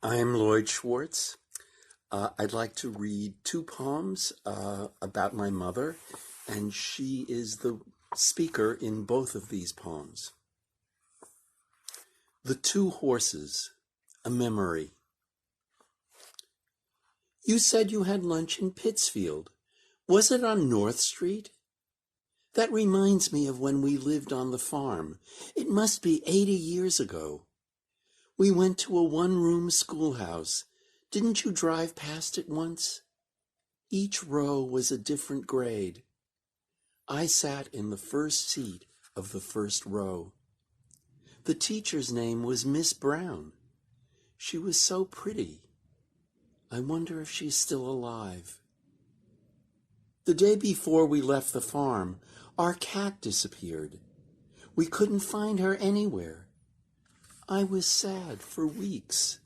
I'm Lloyd Schwartz. I'd like to read two poems about my mother, and she is the speaker in both of these poems. The Two Horses, a Memory. You said you had lunch in Pittsfield. Was it on North Street? That reminds me of when we lived on the farm. It must be 80 years ago. We went to a one-room schoolhouse. Didn't you drive past it once? Each row was a different grade. I sat in the first seat of the first row. The teacher's name was Miss Brown. She was so pretty. I wonder if she's still alive. The day before we left the farm, our cat disappeared. We couldn't find her anywhere. I was sad for weeks.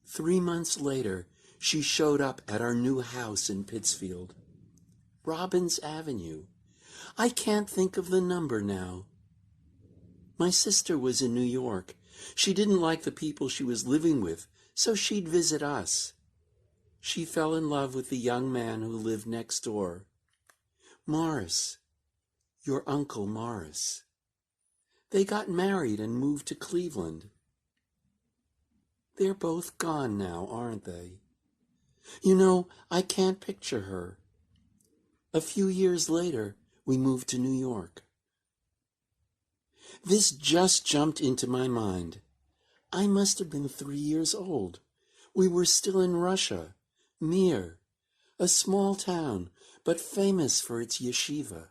3 months later, she showed up at our new house in Pittsfield. Robbins Avenue. I can't think of the number now. My sister was in New York. She didn't like the people she was living with, so she'd visit us. She fell in love with the young man who lived next door. Morris. Your Uncle Morris. They got married and moved to Cleveland. They're both gone now, aren't they? You know, I can't picture her. A few years later, we moved to New York. This just jumped into my mind. I must have been 3 years old. We were still in Russia, Mir, a small town, but famous for its yeshiva.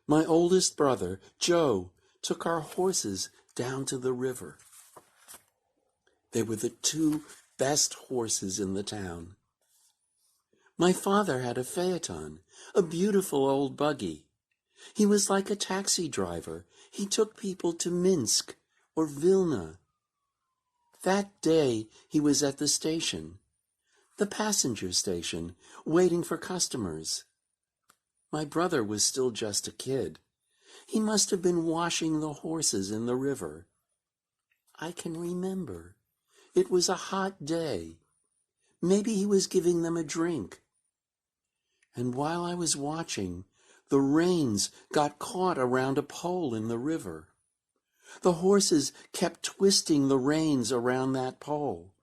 My oldest brother, Joe, took our horses down to the river. They were the two best horses in the town. My father had a phaeton, a beautiful old buggy. He was like a taxi driver. He took people to Minsk or Vilna. That day he was at the station, the passenger station, waiting for customers. My brother was still just a kid. He must have been washing the horses in the river. I can remember. It was a hot day. Maybe he was giving them a drink. And while I was watching, the reins got caught around a pole in the river. The horses kept twisting the reins around that pole.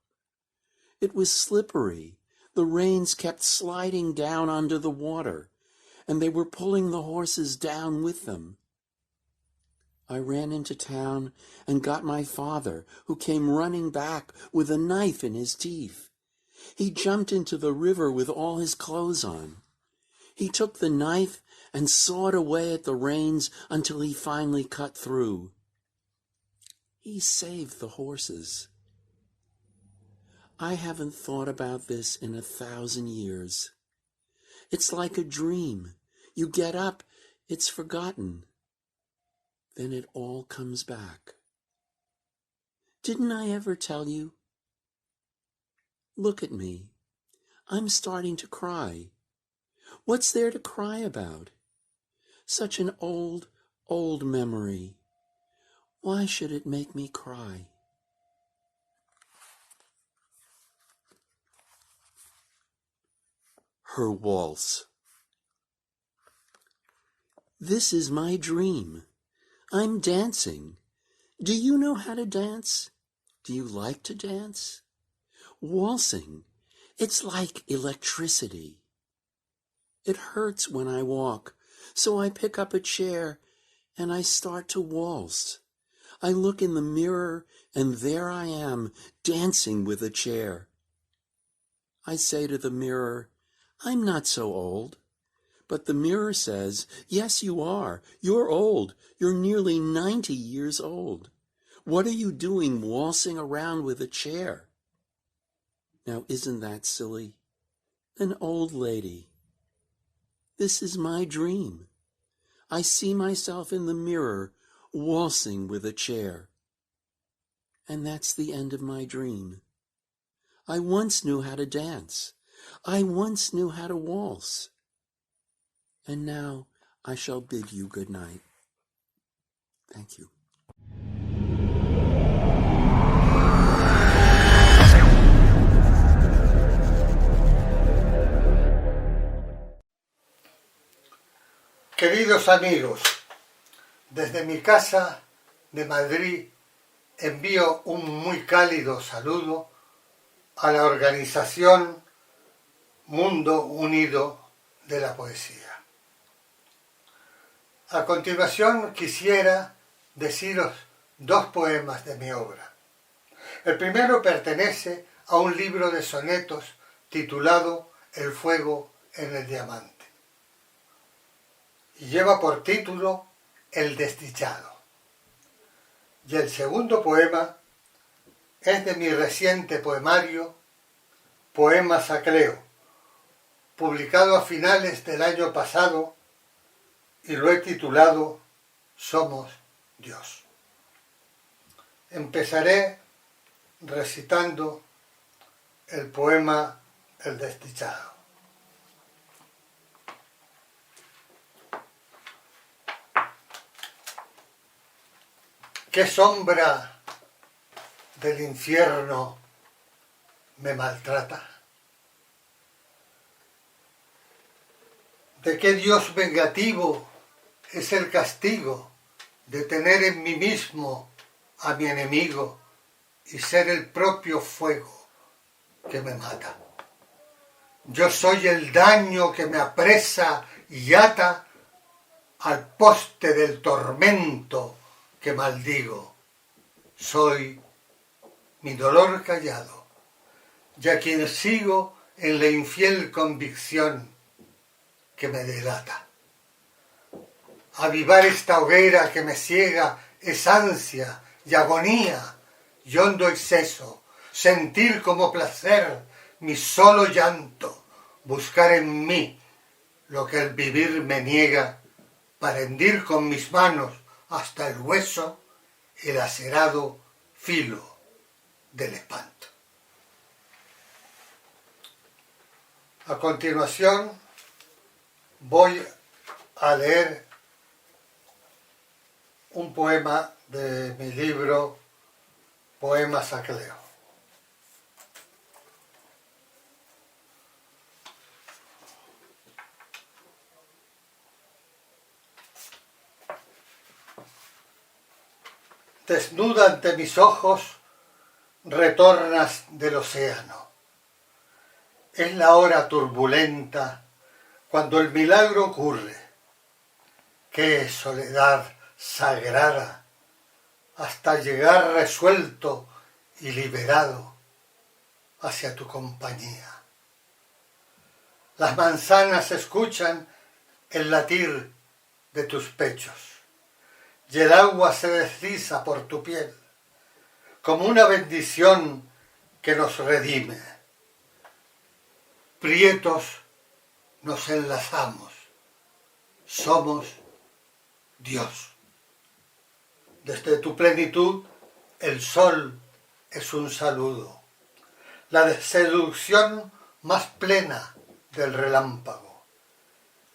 It was slippery. The reins kept sliding down under the water, and they were pulling the horses down with them. I ran into town and got my father, who came running back with a knife in his teeth. He jumped into the river with all his clothes on. He took the knife and sawed away at the reins until he finally cut through. He saved the horses. I haven't thought about this in 1,000 years. It's like a dream. You get up, it's forgotten. Then it all comes back. Didn't I ever tell you? Look at me. I'm starting to cry. What's there to cry about? Such an old, old memory. Why should it make me cry? Her Waltz. This is my dream. I'm dancing. Do you know how to dance? Do you like to dance? Waltzing. It's like electricity. It hurts when I walk, so I pick up a chair and I start to waltz. I look in the mirror and there I am, dancing with a chair. I say to the mirror, I'm not so old. But the mirror says, yes, you are. You're old. You're nearly 90 years old. What are you doing waltzing around with a chair? Now, isn't that silly? An old lady. This is my dream. I see myself in the mirror waltzing with a chair. And that's the end of my dream. I once knew how to dance. I once knew how to waltz. And now I shall bid you good night. Thank you. Queridos amigos, desde mi casa de Madrid envío un muy cálido saludo a la organización Mundo Unido de la Poesía. A continuación quisiera deciros dos poemas de mi obra. El primero pertenece a un libro de sonetos titulado El fuego en el diamante y lleva por título El desdichado. Y el segundo poema es de mi reciente poemario Poemas a Cleo, publicado a finales del año pasado, y lo he titulado Somos Dios. Empezaré recitando el poema El desdichado. ¿Qué sombra del infierno me maltrata? ¿De qué Dios vengativo es el castigo de tener en mí mismo a mi enemigo y ser el propio fuego que me mata? Yo soy el daño que me apresa y ata al poste del tormento que maldigo. Soy mi dolor callado, ya quien sigo en la infiel convicción que me delata. Avivar esta hoguera que me ciega es ansia y agonía y hondo exceso, sentir como placer mi solo llanto, buscar en mí lo que el vivir me niega, para hendir con mis manos hasta el hueso el acerado filo del espanto. A continuación voy a leer un poema de mi libro Poemas a Cleo. Desnuda ante mis ojos, retornas del océano. Es la hora turbulenta cuando el milagro ocurre. Qué soledad sagrada, hasta llegar resuelto y liberado hacia tu compañía. Las manzanas escuchan el latir de tus pechos y el agua se desliza por tu piel como una bendición que nos redime. Prietos nos enlazamos, somos Dios. Desde tu plenitud el sol es un saludo, la seducción más plena del relámpago.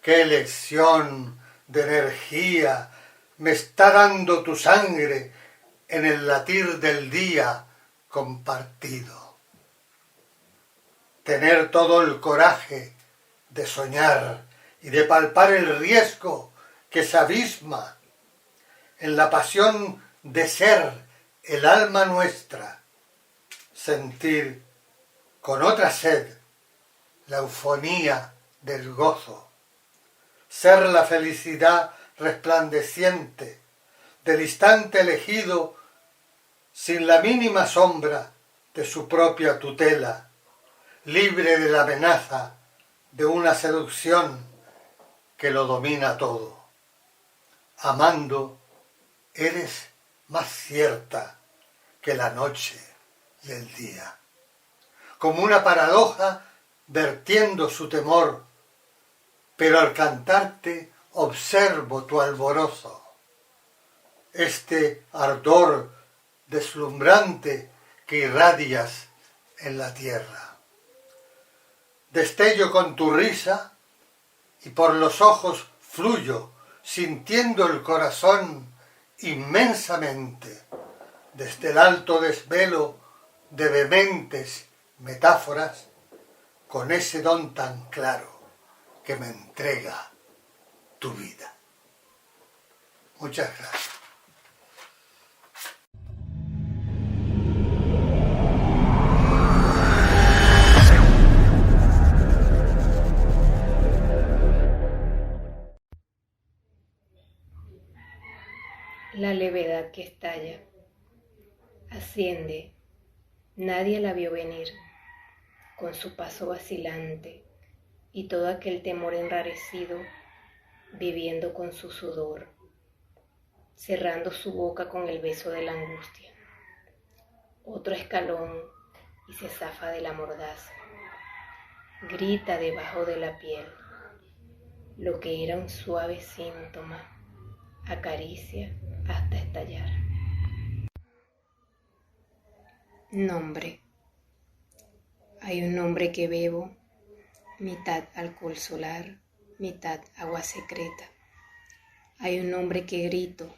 Qué lección de energía me está dando tu sangre en el latir del día compartido. Tener todo el coraje de soñar y de palpar el riesgo que se abisma en la pasión de ser el alma nuestra, sentir con otra sed la eufonía del gozo, ser la felicidad resplandeciente del instante elegido sin la mínima sombra de su propia tutela, libre de la amenaza de una seducción que lo domina todo. Amando, eres más cierta que la noche y el día. Como una paradoja vertiendo su temor, pero al cantarte observo tu alborozo, este ardor deslumbrante que irradias en la tierra. Destello con tu risa y por los ojos fluyo, sintiendo el corazón inmensamente, desde el alto desvelo de vehementes metáforas, con ese don tan claro que me entrega tu vida. Muchas gracias. La levedad que estalla, asciende, nadie la vio venir, con su paso vacilante y todo aquel temor enrarecido, viviendo con su sudor, cerrando su boca con el beso de la angustia. Otro escalón y se zafa de la mordaza, grita debajo de la piel, lo que era un suave síntoma, acaricia hasta estallar. Nombre. Hay un nombre que bebo, mitad alcohol solar, mitad agua secreta. Hay un nombre que grito,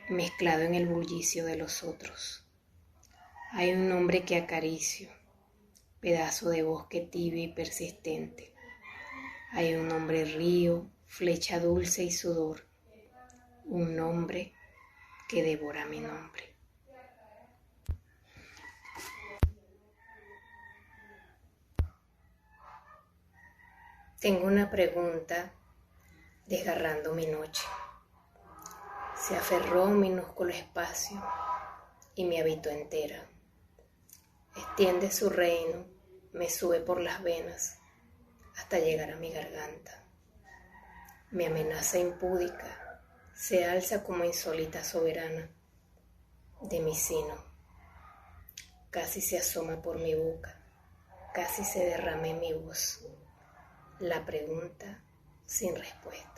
mezclado en el bullicio de los otros. Hay un nombre que acaricio, pedazo de bosque tibio y persistente. Hay un nombre río, flecha dulce y sudor. Un nombre que devora mi nombre. Tengo una pregunta desgarrando mi noche. Se aferró a un minúsculo espacio y me habitó entera. Extiende su reino, me sube por las venas hasta llegar a mi garganta. Me amenaza impúdica, se alza como insólita soberana de mi sino. Casi se asoma por mi boca, casi se derrama en mi voz. La pregunta sin respuesta.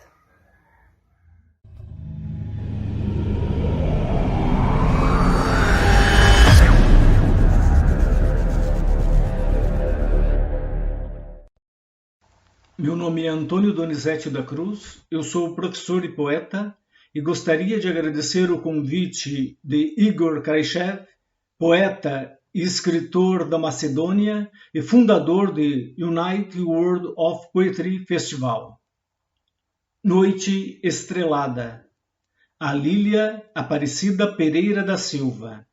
Meu nome é Antônio Donizete da Cruz, eu sou professor e poeta e gostaria de agradecer o convite de Igor Kraishev, poeta e escritor da Macedônia e fundador do United World of Poetry Festival. Noite Estrelada, a Lília Aparecida Pereira da Silva.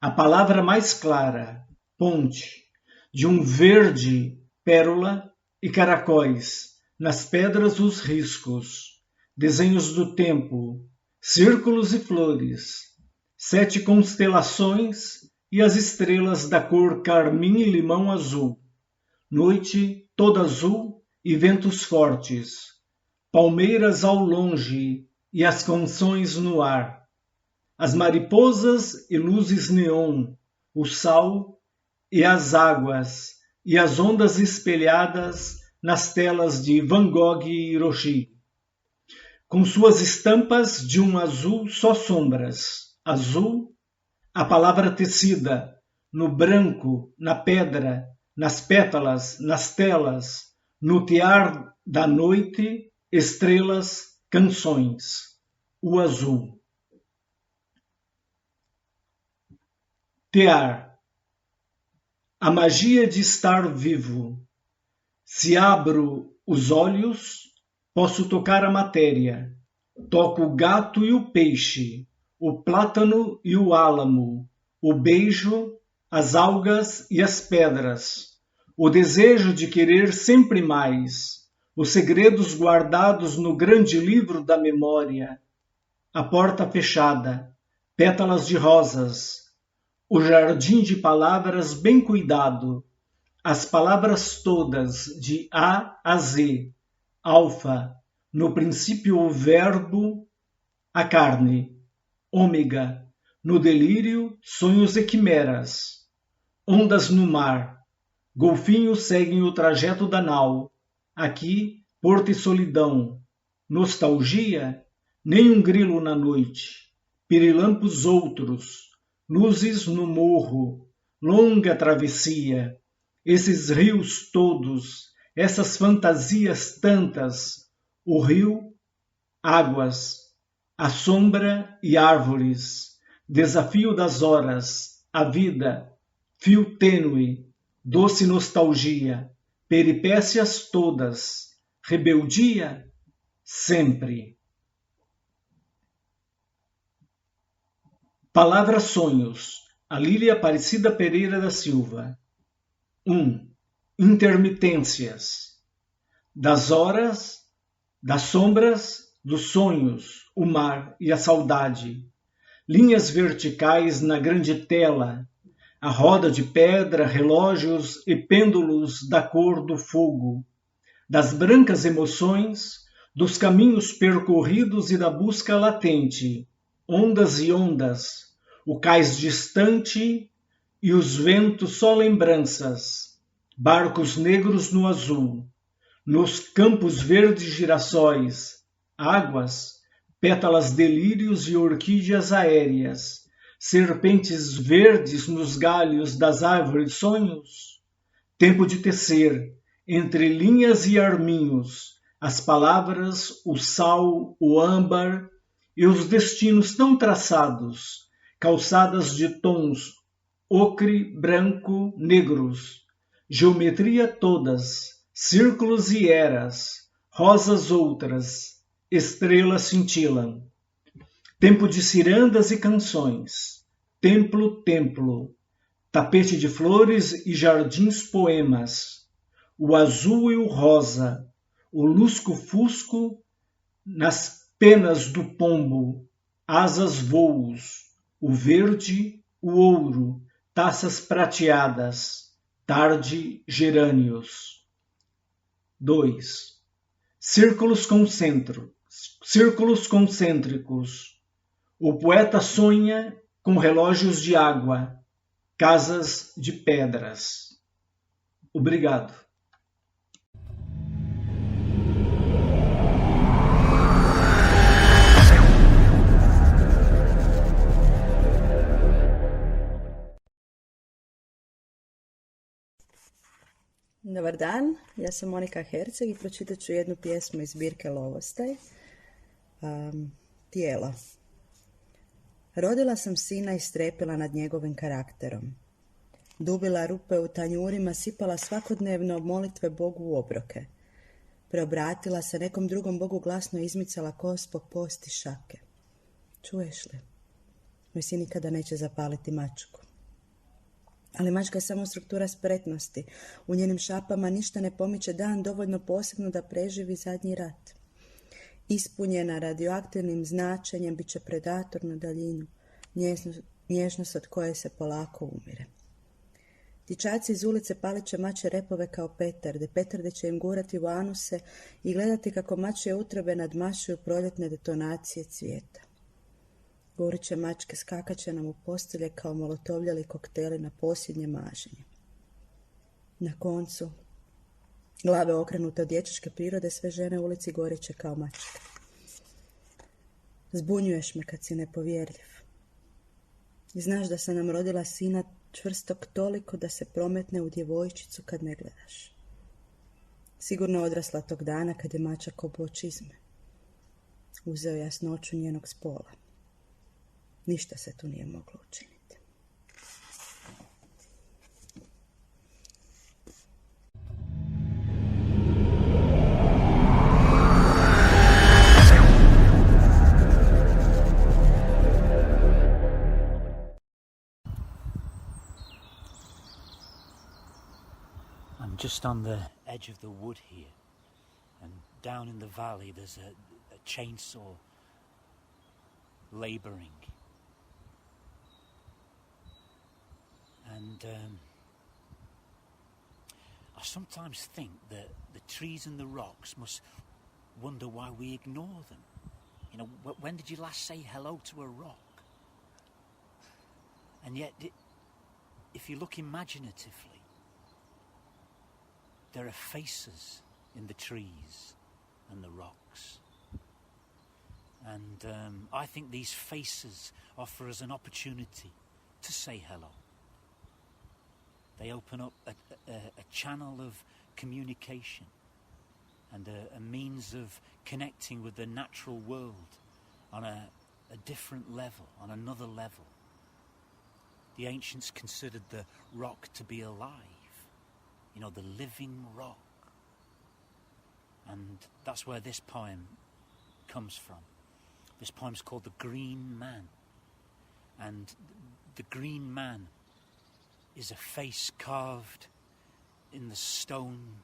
A palavra mais clara, ponte, de um verde pérola e caracóis, nas pedras os riscos, desenhos do tempo, círculos e flores, 7 constelações e as estrelas da cor carmim e limão azul, noite toda azul e ventos fortes, palmeiras ao longe e as canções no ar, as mariposas e luzes neon, o sal e as águas, e as ondas espelhadas nas telas de Van Gogh e Hiroshi. Com suas estampas de um azul só sombras, azul, a palavra tecida, no branco, na pedra, nas pétalas, nas telas, no tear da noite, estrelas, canções, o azul. Tear. A magia de estar vivo. Se abro os olhos, posso tocar a matéria. Toco o gato e o peixe, o plátano e o álamo, o beijo, as algas e as pedras, o desejo de querer sempre mais, os segredos guardados no grande livro da memória, a porta fechada, pétalas de rosas, o jardim de palavras bem cuidado, as palavras todas de A a Z, alfa, no princípio o verbo, a carne, ômega, no delírio, sonhos e quimeras, ondas no mar, golfinhos seguem o trajeto da nau, aqui, porto e solidão, nostalgia, nem um grilo na noite, pirilampos outros, luzes no morro, longa travessia, esses rios todos, essas fantasias tantas, o rio, águas, a sombra e árvores, desafio das horas, a vida, fio tênue, doce nostalgia, peripécias todas, rebeldia, sempre. Palavra Sonhos, Alília Aparecida Pereira da Silva. 1. Intermitências. Das horas, das sombras, dos sonhos, o mar e a saudade. Linhas verticais na grande tela, a roda de pedra, relógios e pêndulos da cor do fogo. Das brancas emoções, dos caminhos percorridos e da busca latente, ondas e ondas, o cais distante e os ventos só lembranças, barcos negros no azul, nos campos verdes girassóis, águas, pétalas delírios e orquídeas aéreas, serpentes verdes nos galhos das árvores sonhos, tempo de tecer, entre linhas e arminhos, as palavras, o sal, o âmbar e os destinos tão traçados, calçadas de tons ocre, branco, negros, geometria todas, círculos e eras, rosas outras, estrelas cintilam. Tempo de cirandas e canções, templo, templo, tapete de flores e jardins poemas, o azul e o rosa, o lusco-fusco nas penas do pombo, asas voos, o verde, o ouro, taças prateadas, tarde gerânios. 2. Círculos concêntricos. O poeta sonha com relógios de água, casas de pedras. Obrigado. Dobar dan, ja sam Monika Herceg i pročitat ću jednu pjesmu iz zbirke Lovostaj, Tijelo. Rodila sam sina i strepila nad njegovim karakterom. Dubila rupe u tanjurima, sipala svakodnevno molitve Bogu u obroke. Preobratila se nekom drugom Bogu, glasno izmicala kost po posti šake. Čuješ li? Moj sin nikada neće zapaliti mačku. Ali mačka je samo struktura spretnosti. U njenim šapama ništa ne pomiče dan dovoljno posebno da preživi zadnji rat. Ispunjena radioaktivnim značenjem bit će predator na daljinu, nježnost od koje se polako umire. Dječaci iz ulice palit će mačje repove kao petarde. Petarde će im gurati u anuse i gledati kako mačje utrobe nadmašuju proljetne detonacije cvijeta. Goreće mačke skakat će nam u postelje kao molotovljali kokteli na posljednje maženje. Na koncu, glave okrenute od dječačke prirode, sve žene u ulici goreće kao mačke. Zbunjuješ me kad si nepovjerljiv. I znaš da sam nam rodila sina čvrstog toliko da se prometne u djevojčicu kad ne gledaš. Sigurno odrasla tog dana kad je mačak obuo čizme. Uzeo jasnoću njenog spola. Ništa se tu nije moglo učiniti. I'm just on the edge of the wood here, and down in the valley there's a chainsaw labouring. And I sometimes think that the trees and the rocks must wonder why we ignore them. You know, when did you last say hello to a rock? And yet, if you look imaginatively, there are faces in the trees and the rocks. And I think these faces offer us an opportunity to say hello. They open up a channel of communication and a means of connecting with the natural world on a different level, on another level. The ancients considered the rock to be alive, you know, the living rock. And that's where this poem comes from. This poem's called The Green Man. And the green man is a face carved in the stone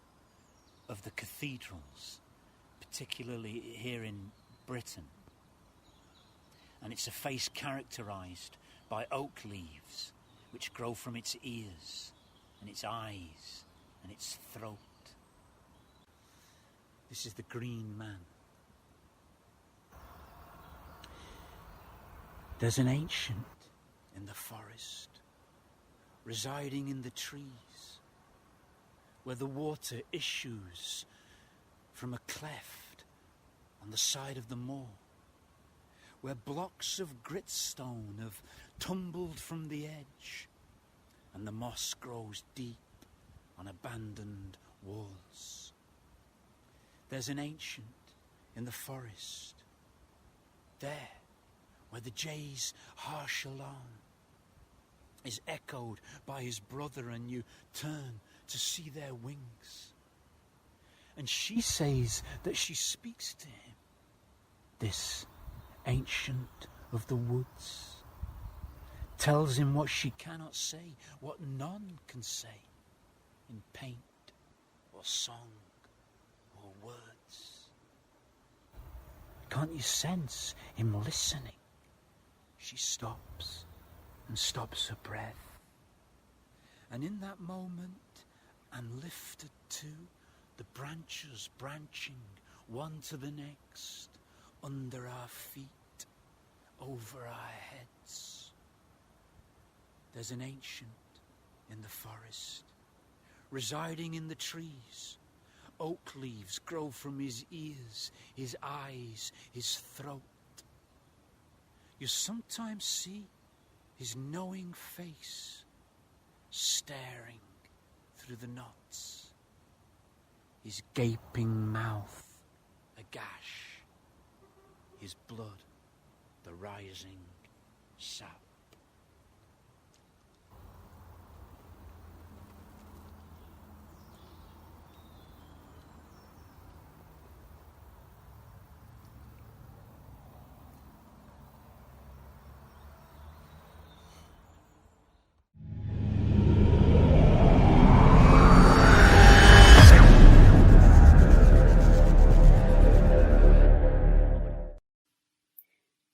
of the cathedrals, particularly here in Britain. And it's a face characterized by oak leaves which grow from its ears and its eyes and its throat. This is the green man. There's an ancient in the forest, residing in the trees, where the water issues from a cleft on the side of the moor, where blocks of gritstone have tumbled from the edge, and the moss grows deep on abandoned walls. There's an ancient in the forest, there where the jay's harsh alarm is echoed by his brother, and you turn to see their wings. And she says that she speaks to him, this ancient of the woods, tells him what she cannot say, what none can say in paint or song or words. Can't you sense him listening? She stops and stops her breath. And in that moment, I'm lifted to the branches branching one to the next, under our feet, over our heads. There's an ancient in the forest, residing in the trees. Oak leaves grow from his ears, his eyes, his throat. You sometimes see his knowing face staring through the knots, his gaping mouth agash, his blood the rising sap.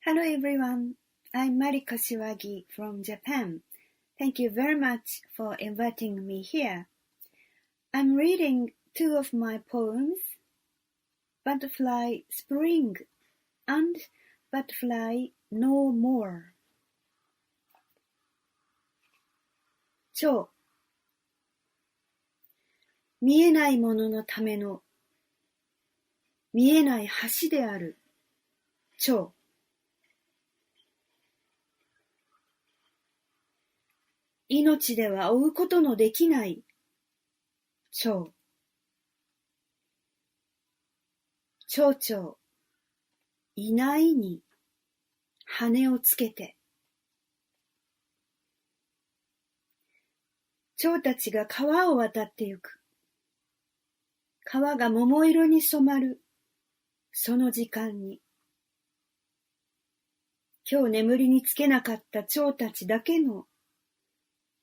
Hello everyone, I'm Marika Shiwagi from Japan. Thank you very much for inviting me here. I'm reading two of my poems, Butterfly Spring and Butterfly No More. 蝶、見えないもののための見えない橋である蝶。命では追うことのできない蝶。蝶々いないに羽をつけて、蝶たちが川を渡ってゆく。川が桃色に染まるその時間に、今日眠りにつけなかった蝶たちだけの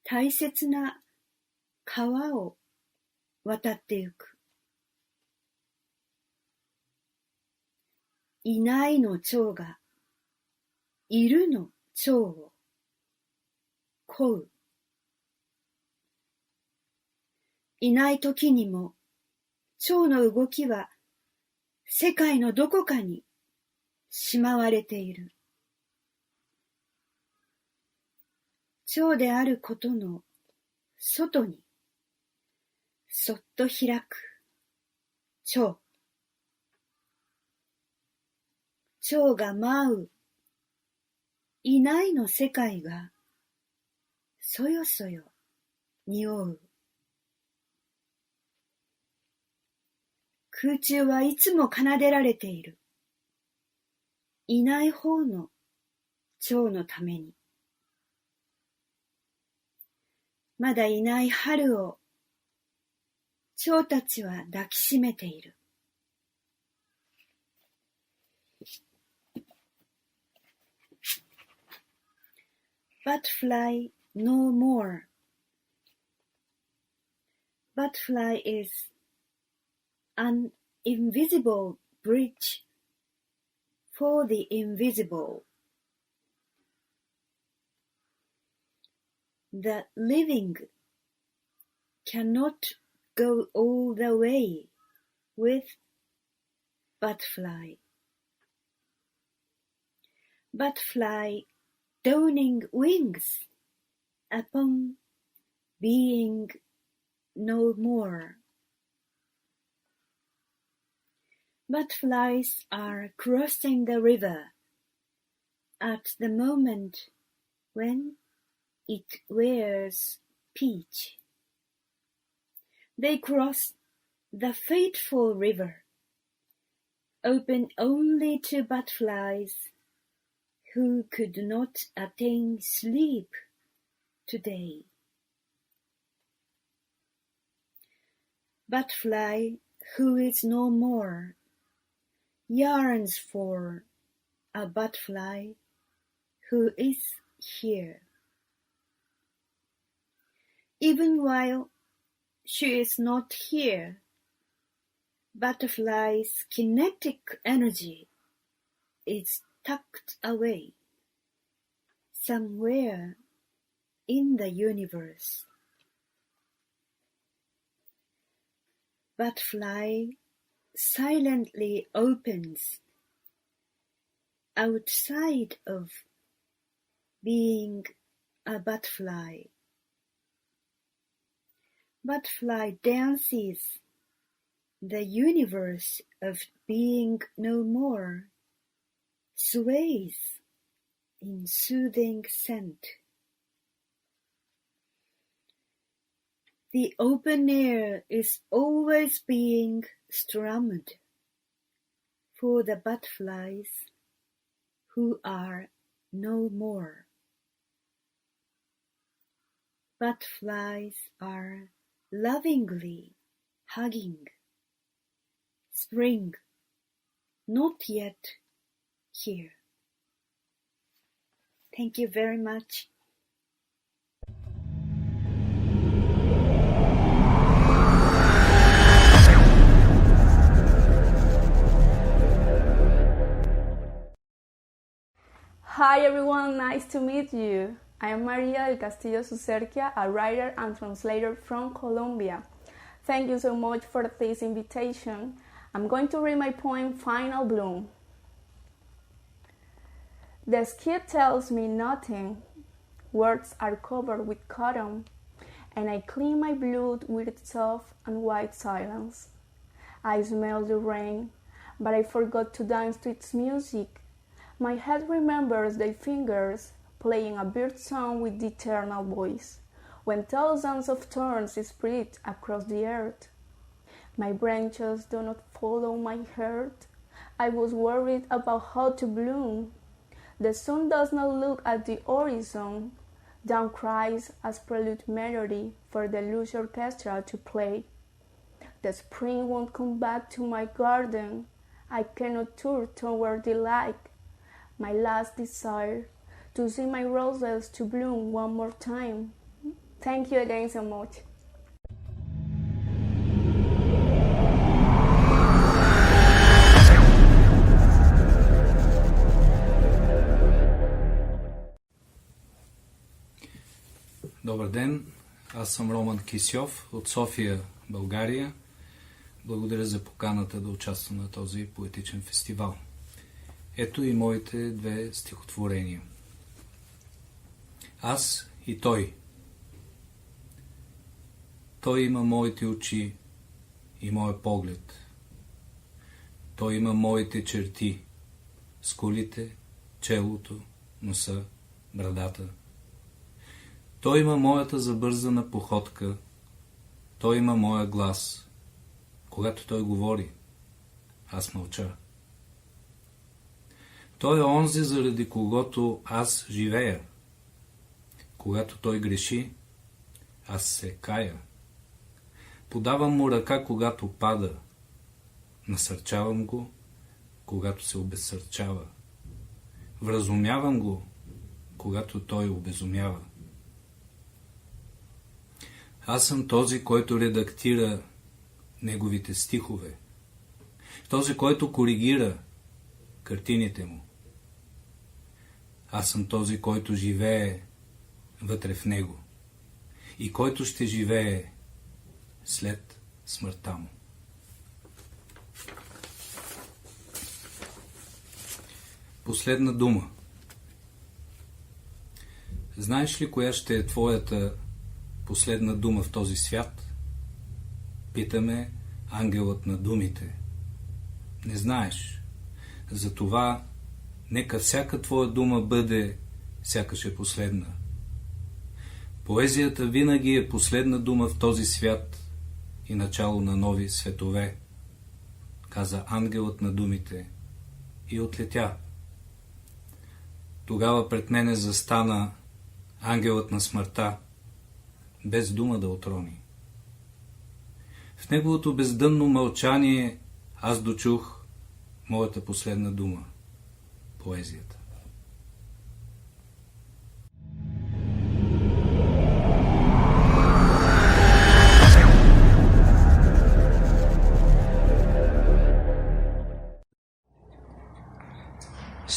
大切な川を渡ってゆく。いないの蝶がいるの蝶を恋う。いない時にも蝶の動きは世界のどこかにしまわれている。蝶であることの外にそっと開く蝶。蝶が舞ういないの世界がそよそよ匂う。空中はいつも奏でられている。いない方の蝶のために。まだいない春を蝶たちは抱きしめている。Butterfly no more. Butterfly is an invisible bridge for the invisible. The living cannot go all the way with butterfly. Butterfly donning wings upon being no more. Butterflies are crossing the river at the moment when it wears peach. They cross the fateful river, open only to butterflies who could not attain sleep today. Butterfly who is no more yearns for a butterfly who is here. Even while she is not here, butterfly's kinetic energy is tucked away somewhere in the universe. Butterfly silently opens outside of being a butterfly. Butterfly dances the universe of being no more, sways in soothing scent. The open air is always being strummed for the butterflies who are no more. Butterflies are lovingly hugging spring, not yet here. Thank you very much. Hi everyone, nice to meet you. I am Maria del Castillo Sucerquia, a writer and translator from Colombia. Thank you so much for this invitation. I'm going to read my poem, Final Bloom. The sky tells me nothing. Words are covered with cotton, and I clean my blood with soft and white silence. I smell the rain, but I forgot to dance to its music. My head remembers the fingers playing a bird song with the eternal voice, when thousands of thorns spread across the earth. My branches do not follow my heart. I was worried about how to bloom. The sun does not look at the horizon. Dawn cries as prelude melody for the lush orchestra to play. The spring won't come back to my garden. I cannot turn toward the light. My last desire, to see my roses to bloom one more time. Thank you again so much. Добър ден, аз съм Роман Кисьов от София, България. Благодаря за поканата да участвам на този поетичен фестивал. Ето и моите две стихотворения. Аз и той. Той има моите очи и моя поглед. Той има моите черти, скулите, челото, носа, брадата. Той има моята забързана походка. Той има моя глас. Когато той говори, аз мълча. Той е онзи, заради когото аз живея. Когато той греши, аз се кая. Подавам му ръка, когато пада. Насърчавам го, когато се обезсърчава. Вразумявам го, когато той обезумява. Аз съм този, който редактира неговите стихове, този, който коригира картините му. Аз съм този, който живее вътре в него и който ще живее след смъртта му. Последна дума. Знаеш ли коя ще е твоята последна дума в този свят? Питаме ангелът на думите. Не знаеш. Затова нека всяка твоя дума бъде сякаш е последна. Поезията винаги е последна дума в този свят и начало на нови светове, каза ангелът на думите и отлетя. Тогава пред мене застана ангелът на смъртта, без дума да отрони. В неговото бездънно мълчание аз дочух моята последна дума – поезията.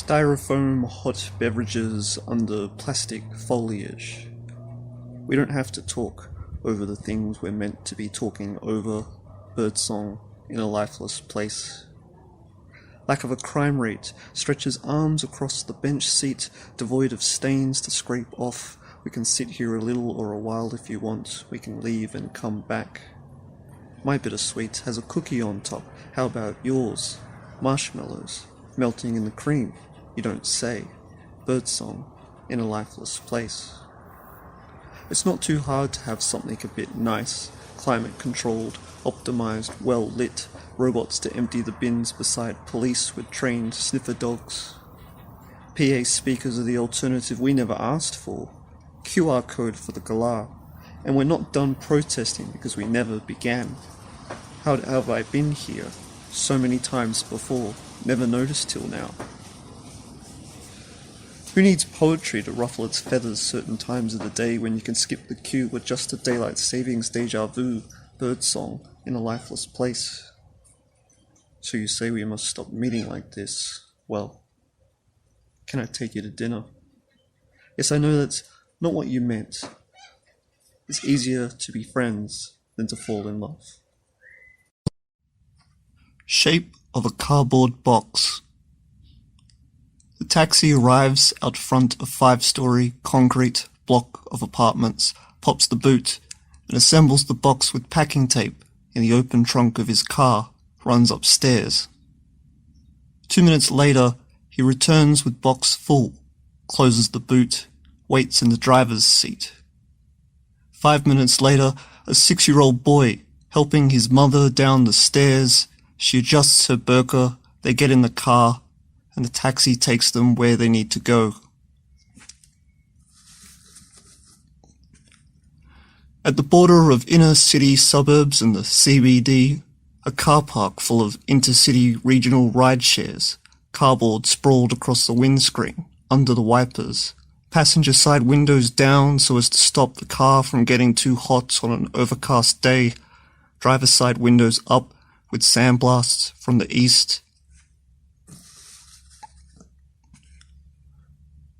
Styrofoam hot beverages under plastic foliage. We don't have to talk over the things we're meant to be talking over. Birdsong in a lifeless place. Lack of a crime rate stretches arms across the bench seat, devoid of stains to scrape off. We can sit here a little or a while if you want. We can leave and come back. My bittersweet has a cookie on top. How about yours? Marshmallows melting in the cream. You don't say. Birdsong in a lifeless place. It's not too hard to have something a bit nice, climate controlled, optimized, well lit, robots to empty the bins beside police with trained sniffer dogs. PA speakers are the alternative we never asked for. QR code for the galah. And we're not done protesting because we never began. How have I been here so many times before, never noticed till now? Who needs poetry to ruffle its feathers certain times of the day when you can skip the queue with just a daylight savings deja vu, birdsong in a lifeless place? So you say we must stop meeting like this. Well, can I take you to dinner? Yes, I know that's not what you meant. It's easier to be friends than to fall in love. Shape of a cardboard box. The taxi arrives out front of 5-story concrete block of apartments, pops the boot, and assembles the box with packing tape in the open trunk of his car, runs upstairs. 2 minutes later, he returns with box full, closes the boot, waits in the driver's seat. 5 minutes later, a 6-year-old boy helping his mother down the stairs. She adjusts her burqa, they get in the car, and the taxi takes them where they need to go. At the border of inner city suburbs and the CBD, a car park full of intercity regional ride shares, cardboard sprawled across the windscreen, under the wipers, passenger side windows down so as to stop the car from getting too hot on an overcast day, driver's side windows up with sandblasts from the east.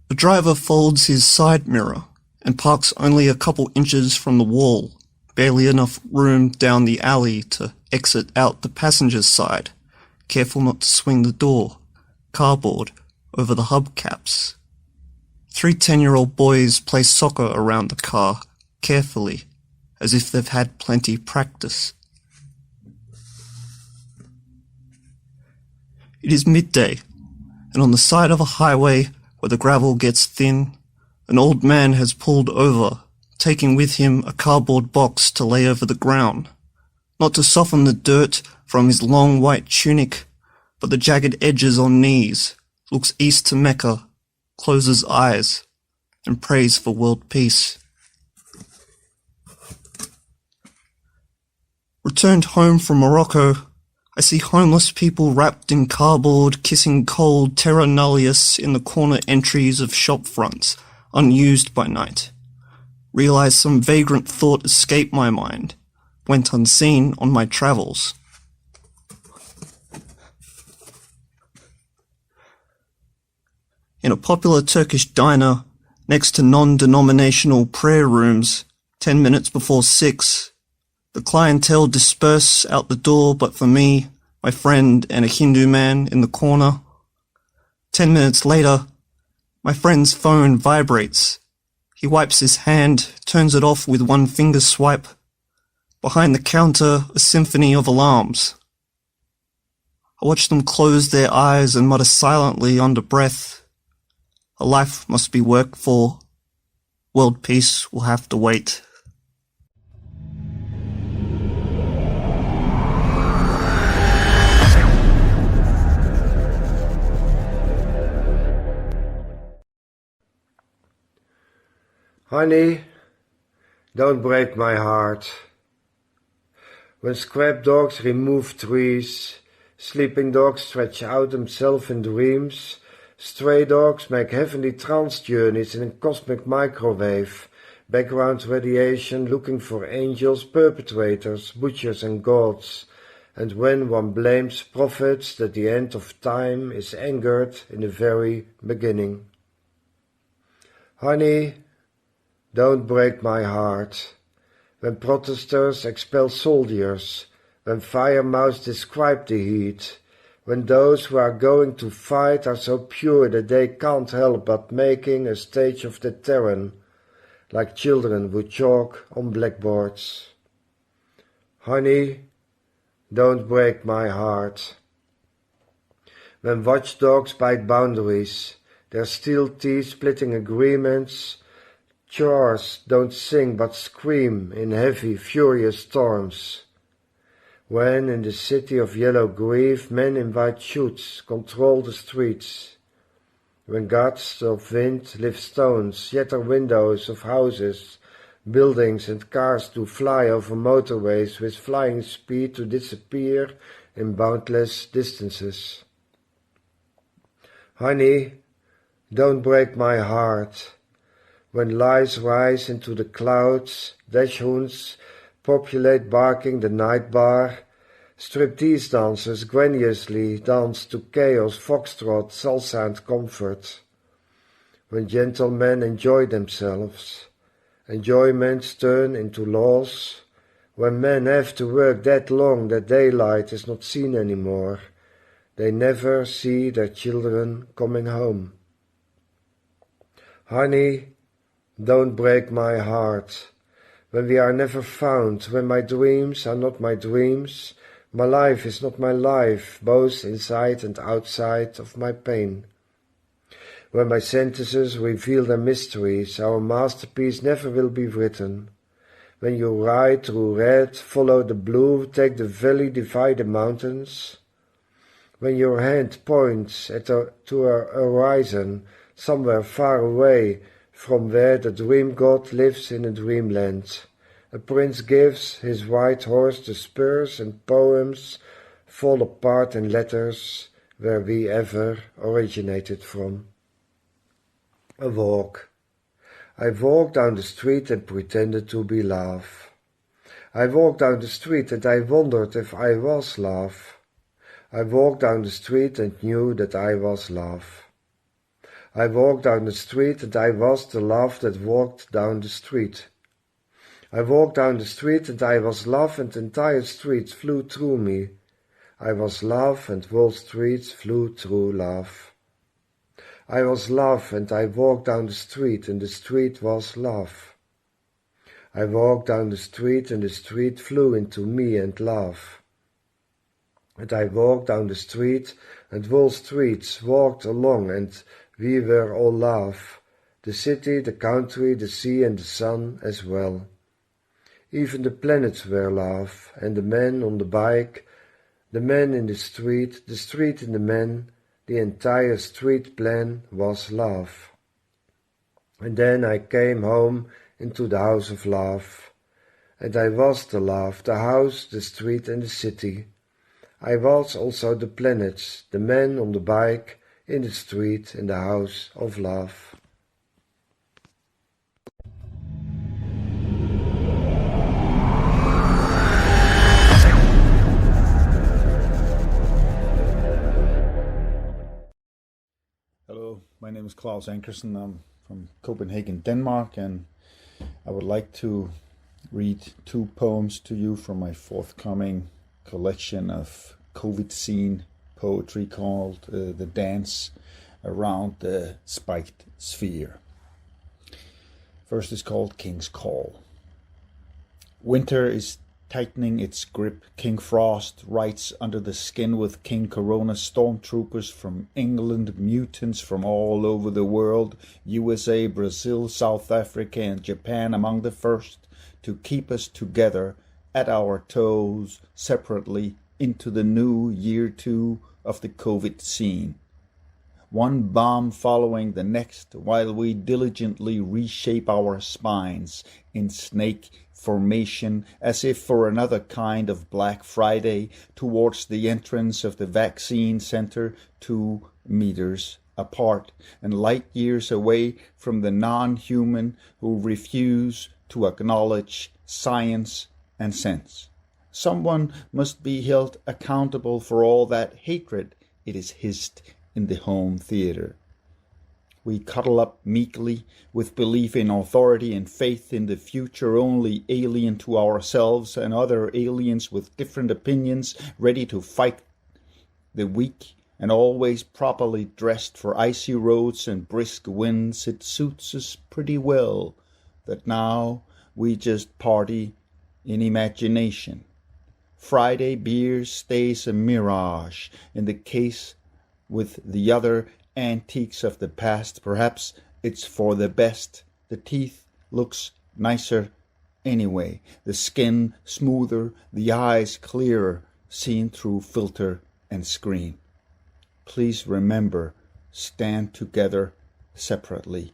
The driver folds his side mirror and parks only a couple inches from the wall, barely enough room down the alley to exit out the passenger's side, careful not to swing the door, cardboard over the hubcaps. 3 10-year-old boys play soccer around the car, carefully, as if they've had plenty practice. It is midday, and on the side of a highway where the gravel gets thin, an old man has pulled over, taking with him a cardboard box to lay over the ground, not to soften the dirt from his long white tunic, but the jagged edges on knees, looks east to Mecca, closes eyes, and prays for world peace. Returned home from Morocco, I see homeless people wrapped in cardboard kissing cold terra nullius in the corner entries of shop fronts, unused by night. Realized some vagrant thought escaped my mind, went unseen on my travels. In a popular Turkish diner, next to non-denominational prayer rooms, 10 minutes before 6, the clientele disperse out the door but for me, my friend, and a Hindu man in the corner. 10 minutes later, my friend's phone vibrates. He wipes his hand, turns it off with one finger swipe. Behind the counter, a symphony of alarms. I watch them close their eyes and mutter silently under breath. A life must be worked for. World peace will have to wait. Honey, don't break my heart. When scrap dogs remove trees, sleeping dogs stretch out themselves in dreams, stray dogs make heavenly trance journeys in a cosmic microwave, background radiation looking for angels, perpetrators, butchers and gods, and when one blames prophets that the end of time is angered in the very beginning. Honey, don't break my heart. When protesters expel soldiers, when fire mouths describe the heat, when those who are going to fight are so pure that they can't help but making a stage of the terrain, like children would chalk on blackboards. Honey, don't break my heart. When watchdogs bite boundaries, their steel teeth splitting agreements, chores don't sing but scream in heavy, furious storms. When in the city of yellow grief men in white suits control the streets. When gusts of wind lift stones, shatter windows of houses, buildings and cars do fly over motorways with flying speed to disappear in boundless distances. Honey, don't break my heart. When lies rise into the clouds, dachshunds populate barking the night bar, striptease dancers grandiously dance to chaos, foxtrot, salsa and comfort. When gentlemen enjoy themselves, enjoyments turn into laws, when men have to work that long that daylight is not seen anymore, they never see their children coming home. Honey, don't break my heart. When we are never found, when my dreams are not my dreams, my life is not my life, both inside and outside of my pain. When my sentences reveal their mysteries, our masterpiece never will be written. When you ride through red, follow the blue, take the valley, divide the mountains. When your hand points to a horizon, somewhere far away, from where the dream god lives in a dreamland. A prince gives his white horse the spurs, and poems fall apart in letters where we ever originated from. A walk. I walked down the street and pretended to be love. I walked down the street and I wondered if I was love. I walked down the street and knew that I was love. I walked down the street and I was the love that walked down the street. I walked down the street and I was love and entire streets flew through me. I was love and whole streets flew through love. I was love and I walked down the street and the street was love. I walked down the street and the street flew into me and love. And I walked down the street and whole streets walked along and we were all love, the city, the country, the sea and the sun as well. Even the planets were love, and the man on the bike, the man in the street in the man, the entire street plan was love. And then I came home into the house of love, and I was the love, the house, the street and the city. I was also the planets, the man on the bike, in the street, in the house of love. name is Claus Ankersen. I'm from Copenhagen, Denmark, and I would like to read 2 poems to you from my forthcoming collection of COVID scene poetry called The Dance Around the Spiked Sphere. First is called King's Call. Winter is tightening its grip. King Frost rides under the skin with King Corona, stormtroopers from England, mutants from all over the world, USA, Brazil, South Africa, and Japan among the first to keep us together at our toes separately into the new year 2 of the COVID scene. One bomb following the next while we diligently reshape our spines in snake formation as if for another kind of Black Friday towards the entrance of the vaccine center 2 meters apart and light years away from the non-human who refuse to acknowledge science and sense. Someone must be held accountable for all that hatred it is hissed in the home theater. We cuddle up meekly with belief in authority and faith in the future only alien to ourselves and other aliens with different opinions, ready to fight the weak and always properly dressed for icy roads and brisk winds. It suits us pretty well that now we just party in imagination. Friday beer stays a mirage in the case with the other antiques of the past. Perhaps it's for the best. The teeth looks nicer anyway, the skin smoother, the eyes clearer, seen through filter and screen. Please remember, stand together separately.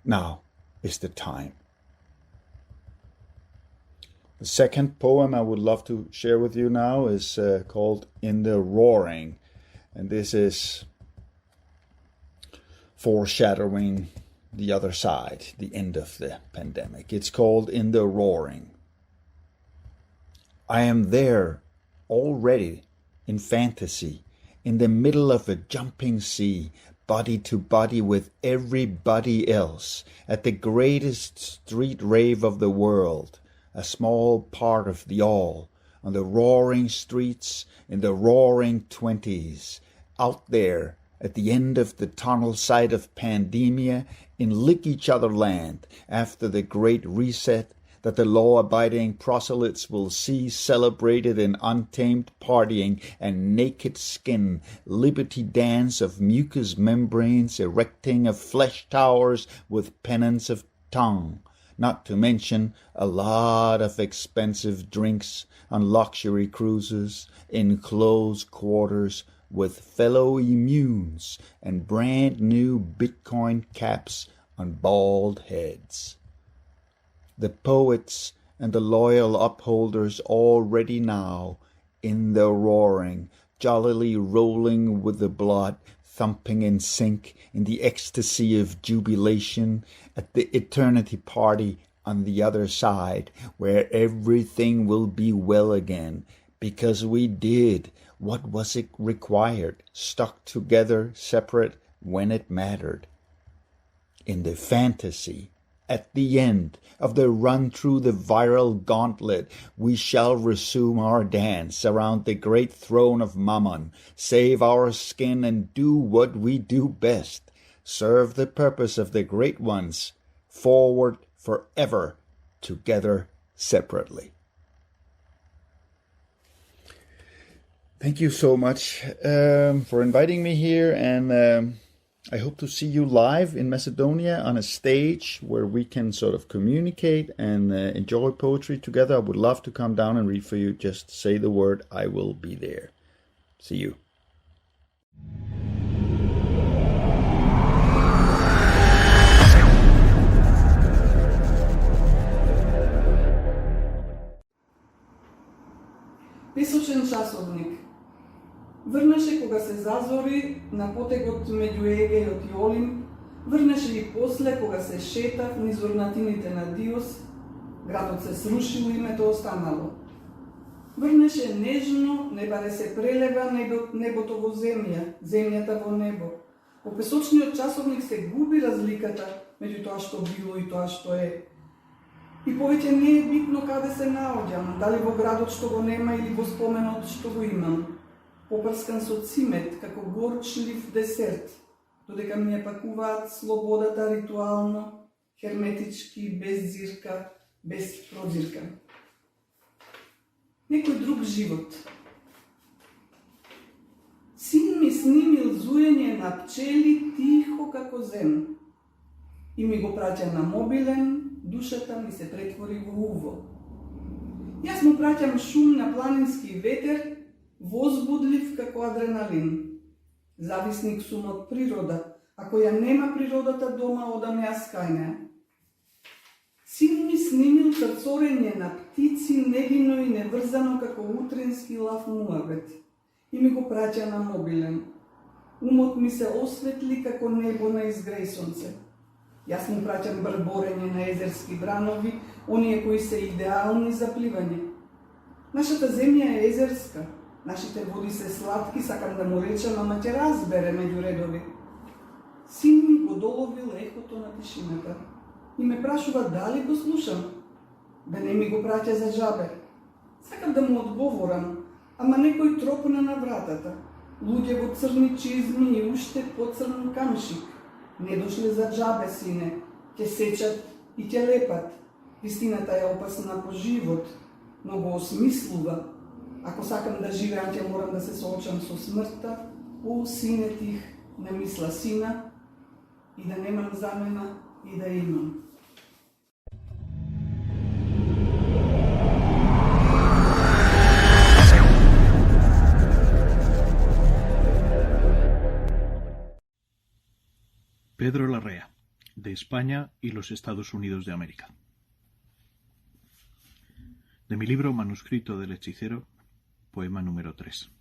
Now is the time. The second poem I would love to share with you now is called In the Roaring, and this is foreshadowing the other side, the end of the pandemic. It's called In the Roaring. I am there already in fantasy, in the middle of a jumping sea, body to body with everybody else, at the greatest street rave of the world, a small part of the all, on the roaring streets in the roaring 20s, out there at the end of the tunnel side of pandemia in lick each other land after the great reset that the law-abiding proselytes will see celebrated in untamed partying and naked skin, liberty dance of mucous membranes, erecting of flesh towers with pennants of tongue, not to mention a lot of expensive drinks on luxury cruises, in close quarters, with fellow immunes and brand new Bitcoin caps on bald heads. The poets and the loyal upholders already now in the roaring, jollily rolling with the blood, thumping in sync in the ecstasy of jubilation at the eternity party on the other side, where everything will be well again, because we did what was it required, stuck together, separate when it mattered. In the fantasy, at the end of the run through the viral gauntlet, we shall resume our dance around the great throne of Mammon, save our skin and do what we do best, serve the purpose of the great ones, forward forever, together separately. Thank you so much for inviting me here, and I hope to see you live in Macedonia on a stage where we can sort of communicate and enjoy poetry together. I would love to come down and read for you. Just say the word, I will be there. See you. Песочен часовник. Врнеше кога се зазори на потегот меѓу Егејот и Олим, врнеше и после кога се шетав низ орнатините на Диос, градот се срушил, името останало. Врнеше нежно, не баре се прелева небото во земја, земјата во небо. Во песочниот часовник се губи разликата меѓу тоа што било и тоа што е. И повеќе не е битно каде се наоѓам, дали во градот што го нема или во споменот што го имам. Попрскан со цимет, како горчлив десерт, додека ми ја пакуваат слободата ритуално, херметички, без зирка, без прозирка. Некој друг живот. Син ми снимил зуење на пчели тихо како зем и ми го праќа на мобилен, душата ми се претвори во уво. Јас му праќам шум на планински ветер, возбудлив како адреналин. Зависник сум од природа, ако ја нема природата дома, одам јас кај неа. Син ми снимил црцорење на птици невино и неврзано како утрински лав муабет и ми го праќа на мобилен. Умот ми се осветли како небо на изгреј сонце. Јас му праќам брборење на езерски бранови, оние кои се идеални за пливање. Нашата земја е езерска, нашите води се сладки, сакам да му речам, ама ќе разбере меѓу редови. Син ми го доловил ехото на тишината и ме прашува дали го слушам, да не ми го праќа за джабе. Сакам да му одговорам, ама некој тропна на вратата. Луѓе во црни чизми и уште поцрн камшик. Не дошле за джабе, сине, ќе сечат и ќе лепат. Вистината е опасна по живот, но го осмислува. Ако сакам да живеам, ќе морам да се соочам со смртта. О, сине тих, не мисла сина, и да немам замена, и да имам. Pedro Larrea, de España y los Estados Unidos de América. De mi libro Manuscrito del Hechicero, poema número 3.